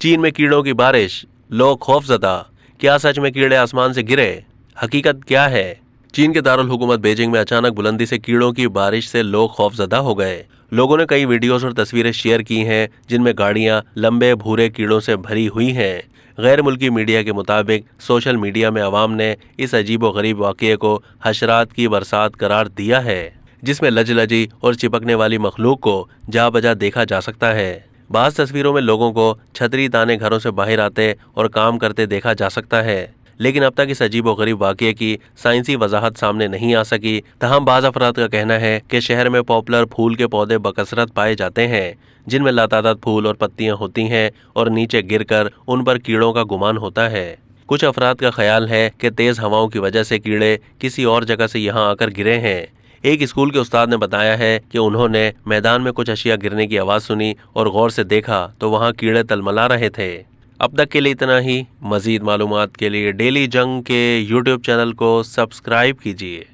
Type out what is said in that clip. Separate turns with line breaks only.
चीन में कीड़ों की बारिश, लोग खौफजदा। क्या सच में कीड़े आसमान से गिरे? हकीकत क्या है? चीन के दारुल हुकूमत बीजिंग में अचानक बुलंदी से कीड़ों की बारिश से लोग खौफजदा हो गए। लोगों ने कई वीडियोस और तस्वीरें शेयर की हैं जिनमें गाड़ियां लंबे भूरे कीड़ों से भरी हुई हैं। गैर मुल्की मीडिया के मुताबिक सोशल मीडिया में अवाम ने इस अजीबोगरीब वाक़ये को हशरात की बरसात करार दिया है, जिसमें लजलजी और चिपकने वाली मखलूक को जा बजा देखा जा सकता है। बाज़ तस्वीरों में लोगों को छतरी ताने घरों से बाहर आते और काम करते देखा जा सकता है, लेकिन अब तक इस अजीबोगरीब वाक़ये की साइंसी वजाहत सामने नहीं आ सकी। तहम बाज़ अफराद का कहना है कि शहर में पॉपुलर फूल के पौधे बकसरत पाए जाते हैं, जिनमें लातादाद फूल और पत्तियां होती हैं और नीचे गिरकर उन पर कीड़ों का गुमान होता है। कुछ अफराद का ख्याल है कि तेज़ हवाओं की वजह से कीड़े किसी और जगह से यहाँ आकर गिरे हैं। एक स्कूल के उस्ताद ने बताया है कि उन्होंने मैदान में कुछ अशिया गिरने की आवाज़ सुनी और गौर से देखा तो वहाँ कीड़े तलमला रहे थे। अब तक के लिए इतना ही। मज़ीद मालूमात के लिए डेली जंग के यूट्यूब चैनल को सब्सक्राइब कीजिए।